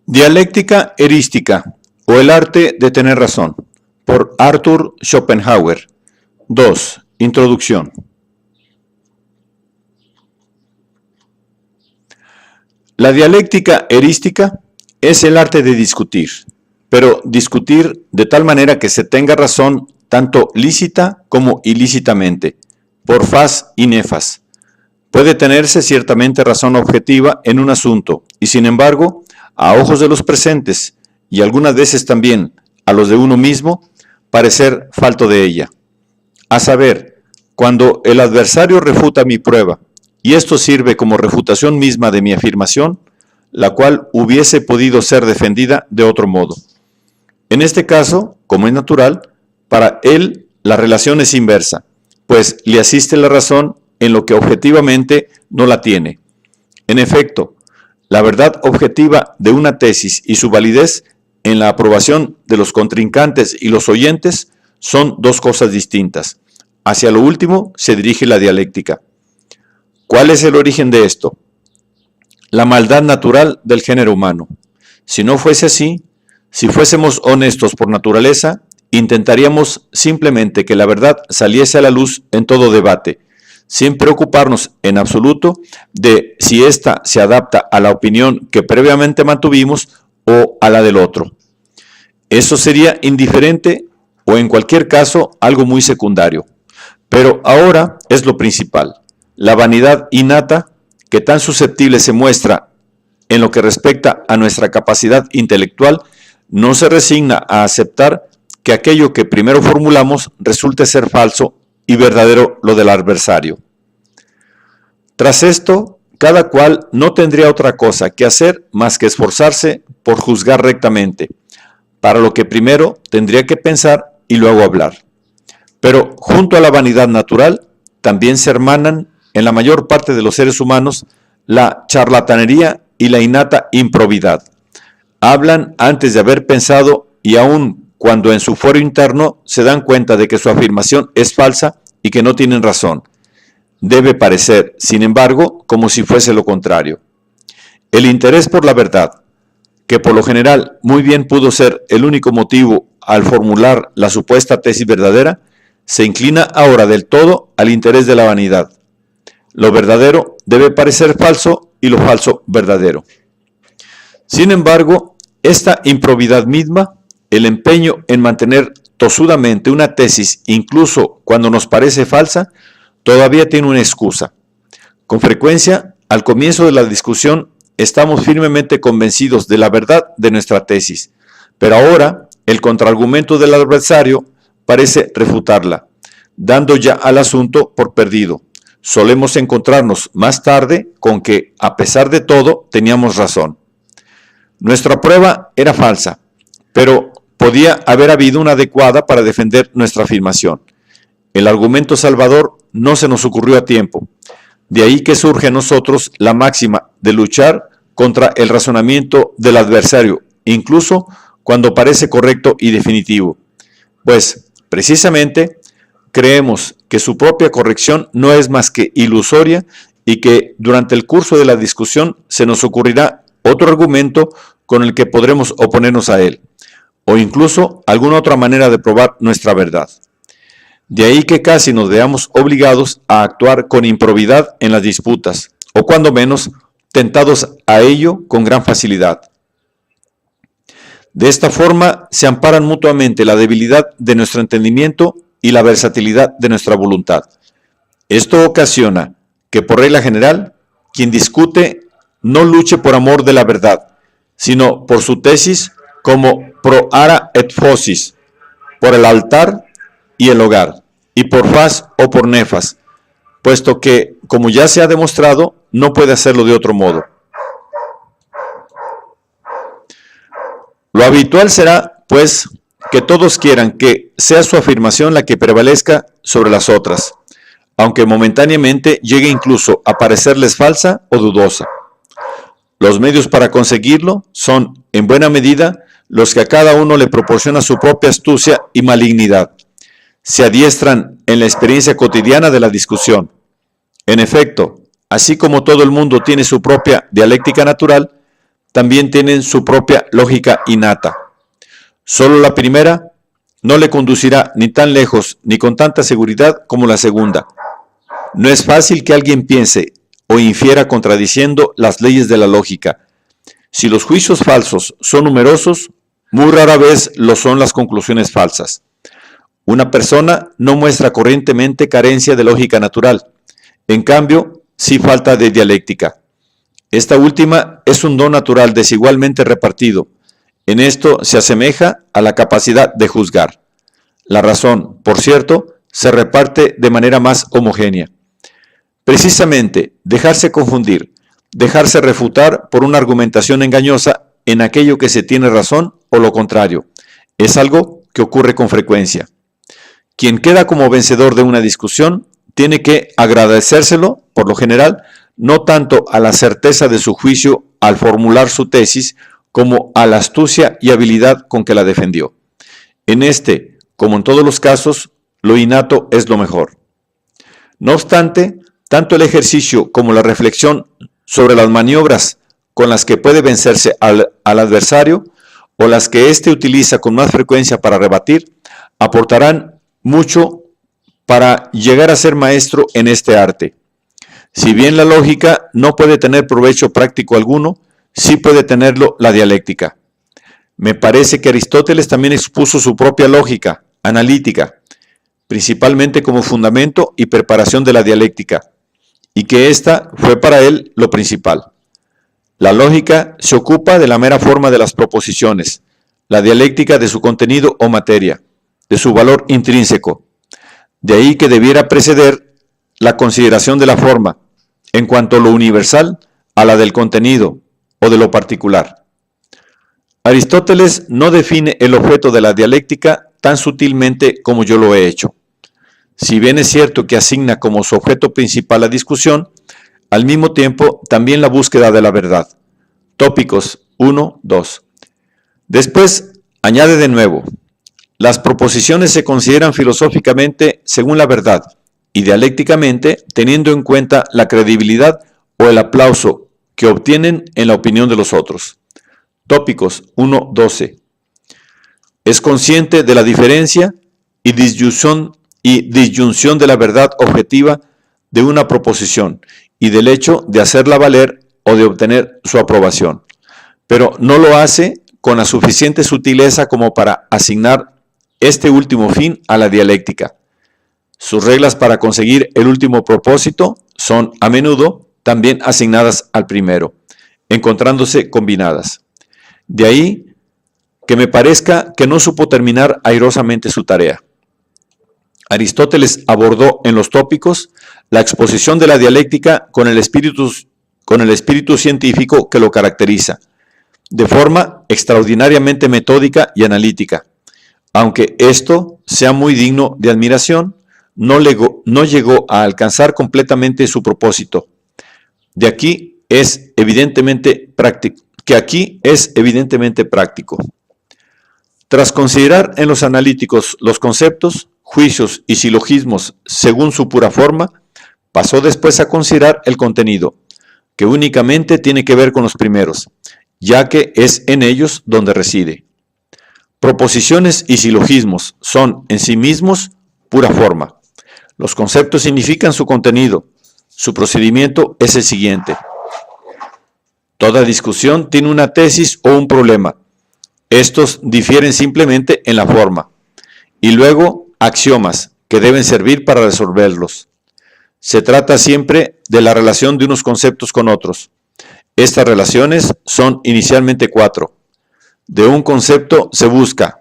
Dialéctica erística o el arte de tener razón, por Arthur Schopenhauer. 2. Introducción. La dialéctica erística es el arte de discutir, pero discutir de tal manera que se tenga razón tanto lícita como ilícitamente, por fas y nefas. Puede tenerse ciertamente razón objetiva en un asunto, y sin embargo, a ojos de los presentes, y algunas veces también a los de uno mismo, parecer falto de ella. A saber, cuando el adversario refuta mi prueba, y esto sirve como refutación misma de mi afirmación, la cual hubiese podido ser defendida de otro modo. En este caso, como es natural, para él la relación es inversa, pues le asiste la razón en lo que objetivamente no la tiene. En efecto, la verdad objetiva de una tesis y su validez en la aprobación de los contrincantes y los oyentes son dos cosas distintas. Hacia lo último se dirige la dialéctica. ¿Cuál es el origen de esto? La maldad natural del género humano. Si no fuese así, si fuésemos honestos por naturaleza, intentaríamos simplemente que la verdad saliese a la luz en todo debate, sin preocuparnos en absoluto de si ésta se adapta a la opinión que previamente mantuvimos o a la del otro. Eso sería indiferente o en cualquier caso algo muy secundario. Pero ahora es lo principal, la vanidad innata que tan susceptible se muestra en lo que respecta a nuestra capacidad intelectual, no se resigna a aceptar que aquello que primero formulamos resulte ser falso y verdadero lo del adversario. Tras esto, cada cual no tendría otra cosa que hacer más que esforzarse por juzgar rectamente, para lo que primero tendría que pensar y luego hablar. Pero junto a la vanidad natural, también se hermanan en la mayor parte de los seres humanos la charlatanería y la innata improbidad. Hablan antes de haber pensado y aun cuando en su fuero interno se dan cuenta de que su afirmación es falsa y que no tienen razón. Debe parecer, sin embargo, como si fuese lo contrario. El interés por la verdad, que por lo general muy bien pudo ser el único motivo al formular la supuesta tesis verdadera, se inclina ahora del todo al interés de la vanidad. Lo verdadero debe parecer falso y lo falso verdadero. Sin embargo, esta improbidad misma, el empeño en mantener tosudamente una tesis incluso cuando nos parece falsa, todavía tiene una excusa. Con frecuencia, al comienzo de la discusión, estamos firmemente convencidos de la verdad de nuestra tesis, pero ahora el contraargumento del adversario parece refutarla, dando ya al asunto por perdido. Solemos encontrarnos más tarde con que, a pesar de todo, teníamos razón. Nuestra prueba era falsa, pero podía haber habido una adecuada para defender nuestra afirmación. El argumento salvador no se nos ocurrió a tiempo. De ahí que surge en nosotros la máxima de luchar contra el razonamiento del adversario, incluso cuando parece correcto y definitivo. Pues, precisamente, creemos que su propia corrección no es más que ilusoria y que durante el curso de la discusión se nos ocurrirá otro argumento con el que podremos oponernos a él, o incluso alguna otra manera de probar nuestra verdad. De ahí que casi nos veamos obligados a actuar con improbidad en las disputas, o cuando menos tentados a ello con gran facilidad. De esta forma se amparan mutuamente la debilidad de nuestro entendimiento y la versatilidad de nuestra voluntad. Esto ocasiona que, por regla general, quien discute no luche por amor de la verdad, sino por su tesis como pro ara et phosis, por el altar y el hogar, y por fas o por nefas, puesto que, como ya se ha demostrado, no puede hacerlo de otro modo. Lo habitual será, pues, que todos quieran que sea su afirmación la que prevalezca sobre las otras, aunque momentáneamente llegue incluso a parecerles falsa o dudosa. Los medios para conseguirlo son, en buena medida, los que a cada uno le proporciona su propia astucia y malignidad. Se adiestran en la experiencia cotidiana de la discusión. En efecto, así como todo el mundo tiene su propia dialéctica natural, también tienen su propia lógica innata. Solo la primera no le conducirá ni tan lejos ni con tanta seguridad como la segunda. No es fácil que alguien piense o infiera contradiciendo las leyes de la lógica. Si los juicios falsos son numerosos, muy rara vez lo son las conclusiones falsas. Una persona no muestra corrientemente carencia de lógica natural. En cambio, sí falta de dialéctica. Esta última es un don natural desigualmente repartido. En esto se asemeja a la capacidad de juzgar. La razón, por cierto, se reparte de manera más homogénea. Precisamente, dejarse confundir, dejarse refutar por una argumentación engañosa en aquello que se tiene razón o lo contrario, es algo que ocurre con frecuencia. Quien queda como vencedor de una discusión tiene que agradecérselo, por lo general, no tanto a la certeza de su juicio al formular su tesis, como a la astucia y habilidad con que la defendió. En este, como en todos los casos, lo innato es lo mejor. No obstante, tanto el ejercicio como la reflexión sobre las maniobras con las que puede vencerse al adversario o las que éste utiliza con más frecuencia para rebatir, aportarán mucho para llegar a ser maestro en este arte. Si bien la lógica no puede tener provecho práctico alguno, sí puede tenerlo la dialéctica. Me parece que Aristóteles también expuso su propia lógica analítica, principalmente como fundamento y preparación de la dialéctica, y que ésta fue para él lo principal. La lógica se ocupa de la mera forma de las proposiciones, la dialéctica de su contenido o materia, de su valor intrínseco. De ahí que debiera preceder la consideración de la forma, en cuanto a lo universal, a la del contenido o de lo particular. Aristóteles no define el objeto de la dialéctica tan sutilmente como yo lo he hecho. Si bien es cierto que asigna como su objeto principal la discusión, al mismo tiempo también la búsqueda de la verdad. Tópicos 1, 2. Después añade de nuevo, las proposiciones se consideran filosóficamente según la verdad y dialécticamente teniendo en cuenta la credibilidad o el aplauso que obtienen en la opinión de los otros. Tópicos 1, 12. Es consciente de la diferencia y disyunción de la verdad objetiva de una proposición y del hecho de hacerla valer o de obtener su aprobación, pero no lo hace con la suficiente sutileza como para asignar este último fin a la dialéctica. Sus reglas para conseguir el último propósito son a menudo también asignadas al primero, encontrándose combinadas. De ahí que me parezca que no supo terminar airosamente su tarea. Aristóteles abordó en los tópicos la exposición de la dialéctica con el espíritu científico que lo caracteriza, de forma extraordinariamente metódica y analítica. Aunque esto sea muy digno de admiración, no llegó a alcanzar completamente su propósito. De aquí es evidentemente práctico. Tras considerar en los analíticos los conceptos, juicios y silogismos según su pura forma, pasó después a considerar el contenido, que únicamente tiene que ver con los primeros, ya que es en ellos donde reside. Proposiciones y silogismos son en sí mismos pura forma. Los conceptos significan su contenido. Su procedimiento es el siguiente. Toda discusión tiene una tesis o un problema. Estos difieren simplemente en la forma. Y luego, axiomas que deben servir para resolverlos. Se trata siempre de la relación de unos conceptos con otros. Estas relaciones son inicialmente 4. De un concepto se busca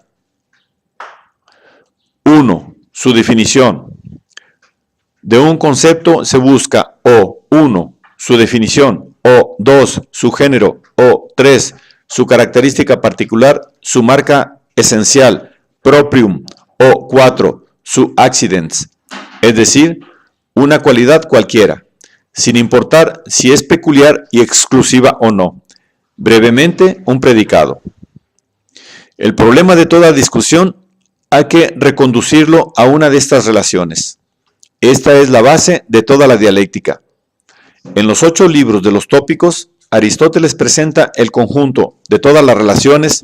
1. Su definición. De un concepto se busca o 1. Su definición, o 2. Su género, o 3. Su característica particular, su marca esencial, proprium, o 4. Su accidents, es decir, una cualidad cualquiera, sin importar si es peculiar y exclusiva o no. Brevemente, un predicado. El problema de toda discusión hay que reconducirlo a una de estas relaciones. Esta es la base de toda la dialéctica. En los 8 libros de los tópicos, Aristóteles presenta el conjunto de todas las relaciones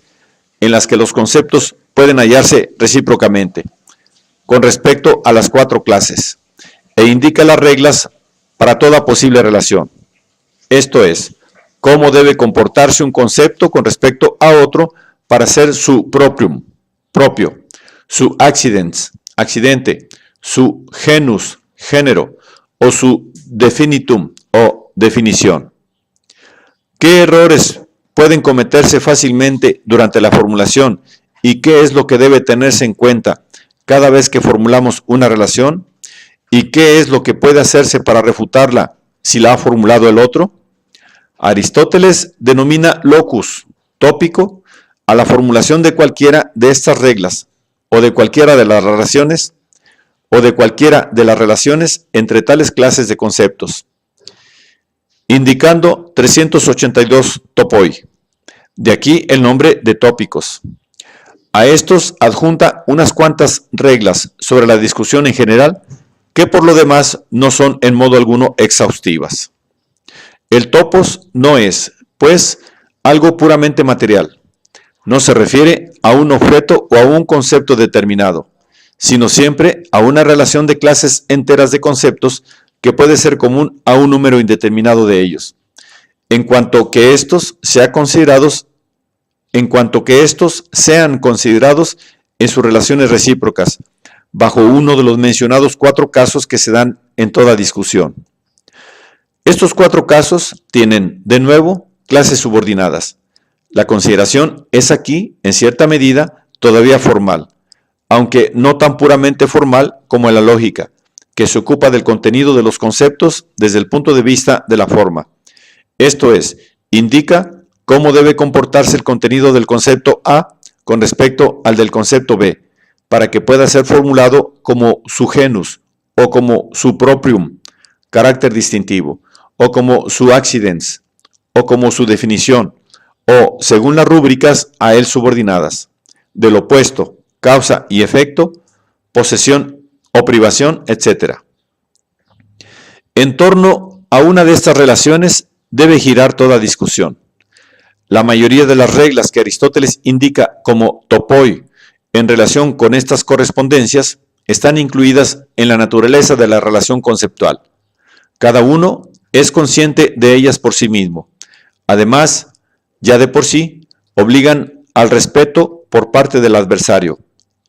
en las que los conceptos pueden hallarse recíprocamente, con respecto a las cuatro clases, e indica las reglas para toda posible relación. Esto es, cómo debe comportarse un concepto con respecto a otro para ser su propio, su accidente, su genus, género, o su definitum, o definición. ¿Qué errores pueden cometerse fácilmente durante la formulación y qué es lo que debe tenerse en cuenta cada vez que formulamos una relación? ¿Y qué es lo que puede hacerse para refutarla si la ha formulado el otro? Aristóteles denomina locus, tópico, a la formulación de cualquiera de estas reglas, o de cualquiera de las relaciones, entre tales clases de conceptos, indicando 382 topoi. De aquí el nombre de tópicos. A estos adjunta unas cuantas reglas sobre la discusión en general, que por lo demás no son en modo alguno exhaustivas. El topos no es, pues, algo puramente material. No se refiere a un objeto o a un concepto determinado, sino siempre a una relación de clases enteras de conceptos que puede ser común a un número indeterminado de ellos, en cuanto que estos sean considerados en sus relaciones recíprocas, bajo uno de los mencionados cuatro casos que se dan en toda discusión. Estos cuatro casos tienen, de nuevo, clases subordinadas. La consideración es aquí, en cierta medida, todavía formal, aunque no tan puramente formal como en la lógica, que se ocupa del contenido de los conceptos desde el punto de vista de la forma. Esto es, indica cómo debe comportarse el contenido del concepto A con respecto al del concepto B, para que pueda ser formulado como su genus o como su proprium, carácter distintivo, o como su accidens, o como su definición, o según las rúbricas a él subordinadas, del opuesto, causa y efecto, posesión o privación, etc. En torno a una de estas relaciones debe girar toda discusión. La mayoría de las reglas que Aristóteles indica como topoi en relación con estas correspondencias están incluidas en la naturaleza de la relación conceptual. Cada uno es consciente de ellas por sí mismo. Además, ya de por sí, obligan al respeto por parte del adversario,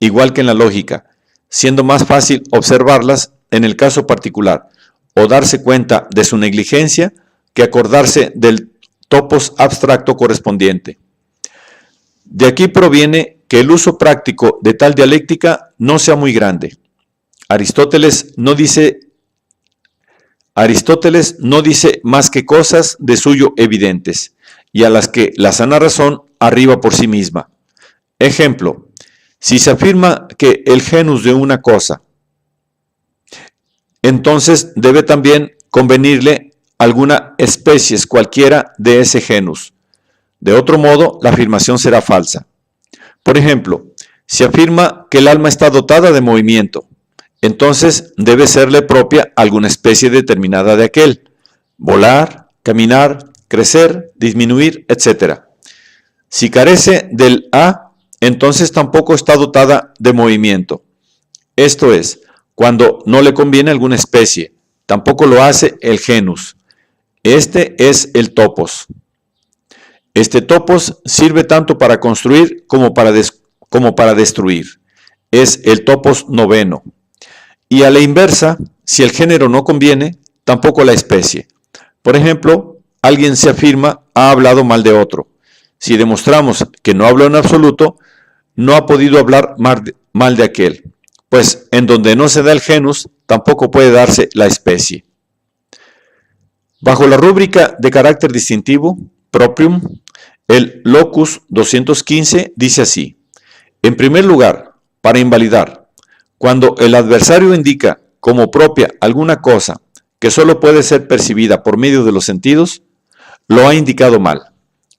igual que en la lógica, siendo más fácil observarlas en el caso particular o darse cuenta de su negligencia que acordarse del topos abstracto correspondiente. De aquí proviene que el uso práctico de tal dialéctica no sea muy grande. Aristóteles no dice más que cosas de suyo evidentes, y a las que la sana razón arriba por sí misma. Ejemplo, si se afirma que el genus de una cosa, entonces debe también convenirle alguna especie cualquiera de ese genus. De otro modo, la afirmación será falsa. Por ejemplo, si afirma que el alma está dotada de movimiento, entonces debe serle propia alguna especie determinada de aquel: volar, caminar, crecer, disminuir, etc. Si carece del A, entonces tampoco está dotada de movimiento. Esto es, cuando no le conviene alguna especie, tampoco lo hace el genus. Este es el topos. Este topos sirve tanto para construir como para destruir. Es el topos noveno. Y a la inversa, si el género no conviene, tampoco la especie. Por ejemplo, alguien se afirma ha hablado mal de otro. Si demostramos que no habló en absoluto, no ha podido hablar mal de aquel, pues en donde no se da el genus, tampoco puede darse la especie. Bajo la rúbrica de carácter distintivo, proprium, el locus 215 dice así: en primer lugar, para invalidar, cuando el adversario indica como propia alguna cosa que solo puede ser percibida por medio de los sentidos, lo ha indicado mal,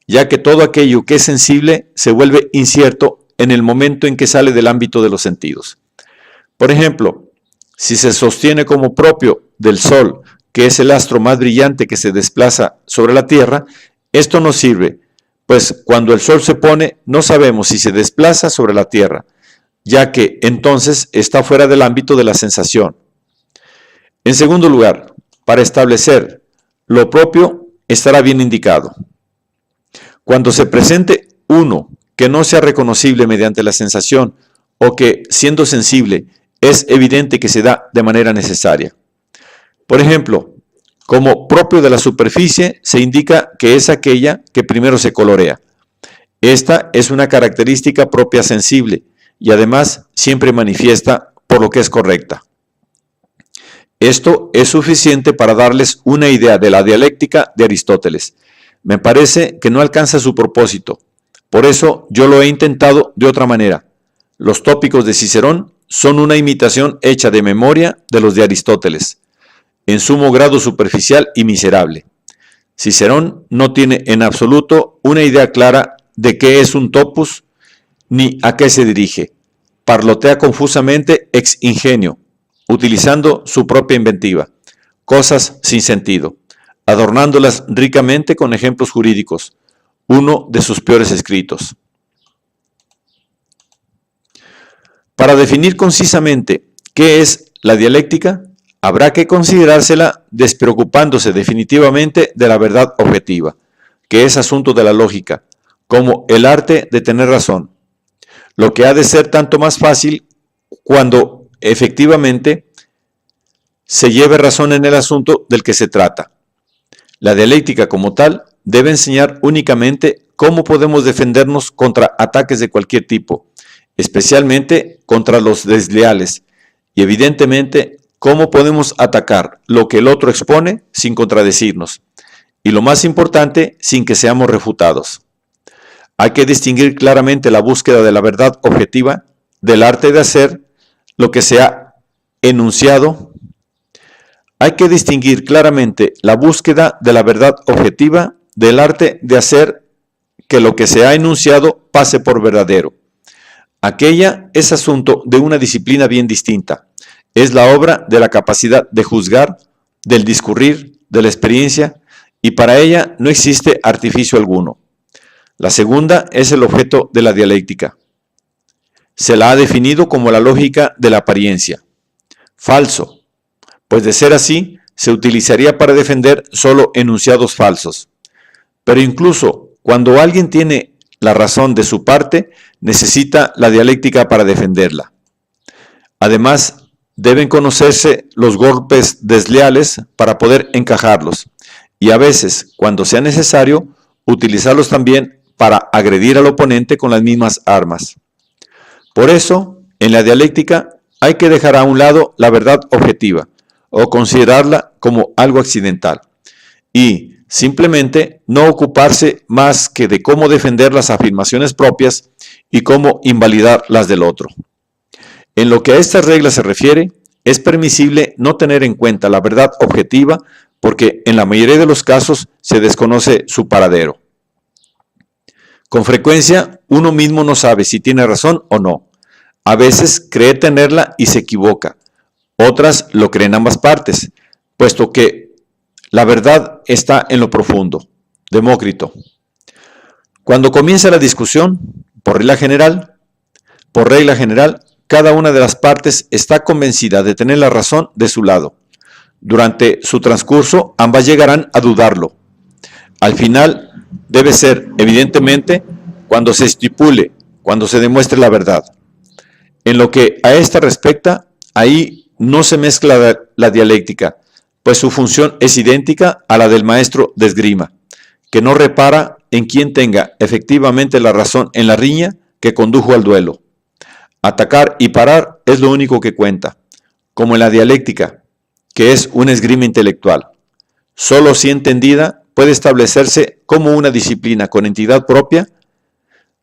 ya que todo aquello que es sensible se vuelve incierto en el momento en que sale del ámbito de los sentidos. Por ejemplo, si se sostiene como propio del Sol, que es el astro más brillante que se desplaza sobre la Tierra, Esto nos sirve, pues cuando el sol se pone no sabemos si se desplaza sobre la Tierra, ya que entonces está fuera del ámbito de la sensación. En segundo lugar, para establecer lo propio estará bien indicado. Cuando se presente uno que no sea reconocible mediante la sensación o que, siendo sensible, es evidente que se da de manera necesaria. Por ejemplo, como propio de la superficie se indica que es aquella que primero se colorea. Esta es una característica propia sensible y además siempre manifiesta por lo que es correcta. Esto es suficiente para darles una idea de la dialéctica de Aristóteles. Me parece que no alcanza su propósito. Por eso yo lo he intentado de otra manera. Los tópicos de Cicerón son una imitación hecha de memoria de los de Aristóteles, en sumo grado superficial y miserable. Cicerón no tiene en absoluto una idea clara de qué es un topos ni a qué se dirige. Parlotea confusamente ex ingenio, utilizando su propia inventiva, cosas sin sentido, adornándolas ricamente con ejemplos jurídicos, uno de sus peores escritos. Para definir concisamente qué es la dialéctica, habrá que considerársela despreocupándose definitivamente de la verdad objetiva, que es asunto de la lógica, como el arte de tener razón, lo que ha de ser tanto más fácil cuando efectivamente se lleve razón en el asunto del que se trata. La dialéctica como tal debe enseñar únicamente cómo podemos defendernos contra ataques de cualquier tipo, especialmente contra los desleales, y evidentemente cómo podemos atacar lo que el otro expone sin contradecirnos, y lo más importante, sin que seamos refutados. Hay que distinguir claramente la búsqueda de la verdad objetiva del arte de hacer lo que se ha enunciado. Hay que distinguir claramente la búsqueda de la verdad objetiva del arte de hacer que lo que se ha enunciado pase por verdadero. Aquella es asunto de una disciplina bien distinta. Es la obra de la capacidad de juzgar, del discurrir, de la experiencia, y para ella no existe artificio alguno. La segunda es el objeto de la dialéctica. Se la ha definido como la lógica de la apariencia. Falso, pues de ser así, se utilizaría para defender solo enunciados falsos. Pero incluso cuando alguien tiene la razón de su parte, necesita la dialéctica para defenderla. Además, deben conocerse los golpes desleales para poder encajarlos, y a veces, cuando sea necesario, utilizarlos también para agredir al oponente con las mismas armas. Por eso, en la dialéctica hay que dejar a un lado la verdad objetiva, o considerarla como algo accidental, y simplemente no ocuparse más que de cómo defender las afirmaciones propias y cómo invalidar las del otro. En lo que a estas reglas se refiere, es permisible no tener en cuenta la verdad objetiva porque en la mayoría de los casos se desconoce su paradero. Con frecuencia, uno mismo no sabe si tiene razón o no. A veces cree tenerla y se equivoca. Otras lo creen ambas partes, puesto que la verdad está en lo profundo. Demócrito. Cuando comienza la discusión, por regla general, cada una de las partes está convencida de tener la razón de su lado. Durante su transcurso, ambas llegarán a dudarlo. Al final, debe ser, evidentemente, cuando se estipule, cuando se demuestre la verdad. En lo que a esta respecta, ahí no se mezcla la dialéctica, pues su función es idéntica a la del maestro de esgrima, que no repara en quien tenga efectivamente la razón en la riña que condujo al duelo. Atacar y parar es lo único que cuenta, como en la dialéctica, que es una esgrima intelectual. Solo si entendida puede establecerse como una disciplina con entidad propia,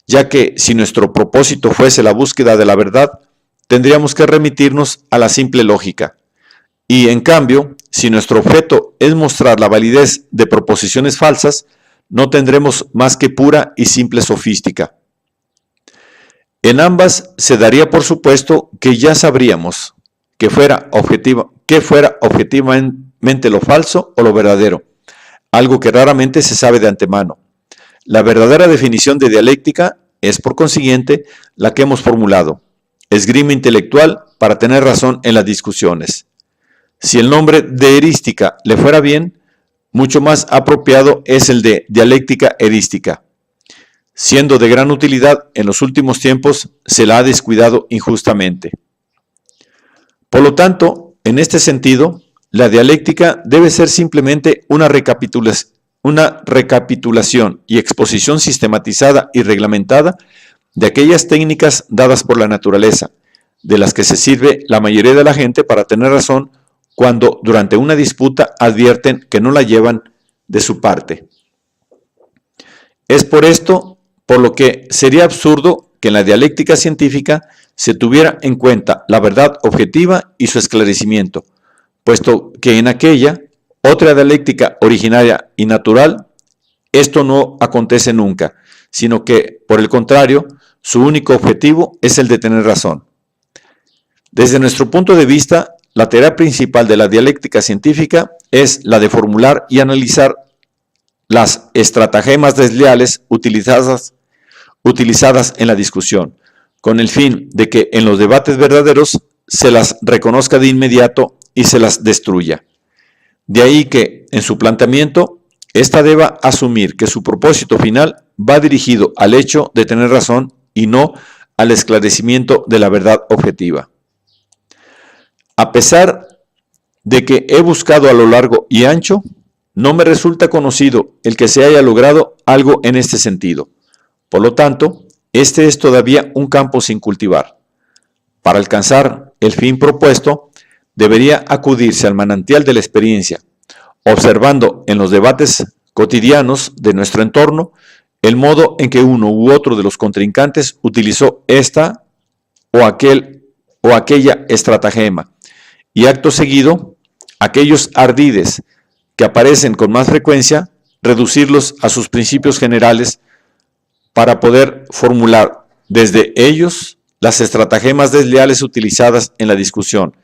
ya que si nuestro propósito fuese la búsqueda de la verdad, tendríamos que remitirnos a la simple lógica. Y en cambio, si nuestro objeto es mostrar la validez de proposiciones falsas, no tendremos más que pura y simple sofística. En ambas se daría por supuesto que ya sabríamos que fuera objetivamente lo falso o lo verdadero, algo que raramente se sabe de antemano. La verdadera definición de dialéctica es, por consiguiente, la que hemos formulado: esgrima intelectual para tener razón en las discusiones. Si el nombre de erística le fuera bien, mucho más apropiado es el de dialéctica erística. Siendo de gran utilidad, en los últimos tiempos se la ha descuidado injustamente. Por lo tanto, en este sentido, la dialéctica debe ser simplemente una recapitulación y exposición sistematizada y reglamentada de aquellas técnicas dadas por la naturaleza, de las que se sirve la mayoría de la gente para tener razón cuando durante una disputa advierten que no la llevan de su parte. Es por esto por lo que sería absurdo que en la dialéctica científica se tuviera en cuenta la verdad objetiva y su esclarecimiento, puesto que en aquella otra dialéctica originaria y natural, esto no acontece nunca, sino que, por el contrario, su único objetivo es el de tener razón. Desde nuestro punto de vista, la tarea principal de la dialéctica científica es la de formular y analizar las estratagemas desleales utilizadas en la discusión, con el fin de que en los debates verdaderos se las reconozca de inmediato y se las destruya. De ahí que, en su planteamiento, ésta deba asumir que su propósito final va dirigido al hecho de tener razón y no al esclarecimiento de la verdad objetiva. A pesar de que he buscado a lo largo y ancho, no me resulta conocido el que se haya logrado algo en este sentido. Por lo tanto, este es todavía un campo sin cultivar. Para alcanzar el fin propuesto, debería acudirse al manantial de la experiencia, observando en los debates cotidianos de nuestro entorno el modo en que uno u otro de los contrincantes utilizó esta o aquella estratagema, y acto seguido, aquellos ardides que aparecen con más frecuencia, reducirlos a sus principios generales para poder formular desde ellos las estratagemas desleales utilizadas en la discusión,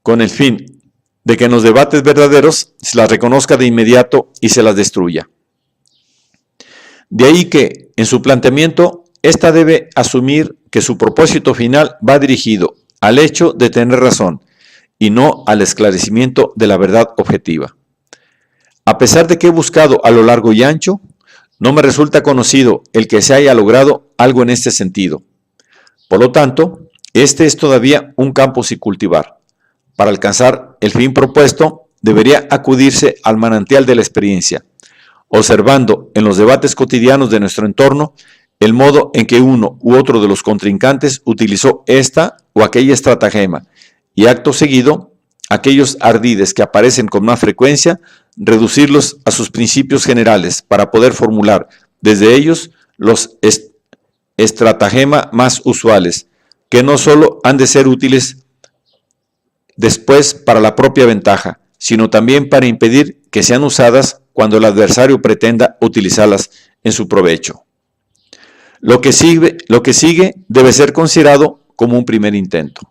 con el fin de que en los debates verdaderos se las reconozca de inmediato y se las destruya. De ahí que, en su planteamiento, ésta debe asumir que su propósito final va dirigido al hecho de tener razón y no al esclarecimiento de la verdad objetiva. A pesar de que he buscado a lo largo y ancho, no me resulta conocido el que se haya logrado algo en este sentido. Por lo tanto, este es todavía un campo sin cultivar. Para alcanzar el fin propuesto, debería acudirse al manantial de la experiencia, observando en los debates cotidianos de nuestro entorno el modo en que uno u otro de los contrincantes utilizó esta o aquella estratagema, y acto seguido, aquellos ardides que aparecen con más frecuencia, reducirlos a sus principios generales para poder formular desde ellos los estratagema más usuales, que no solo han de ser útiles después para la propia ventaja, sino también para impedir que sean usadas cuando el adversario pretenda utilizarlas en su provecho. Lo que sigue debe ser considerado como un primer intento.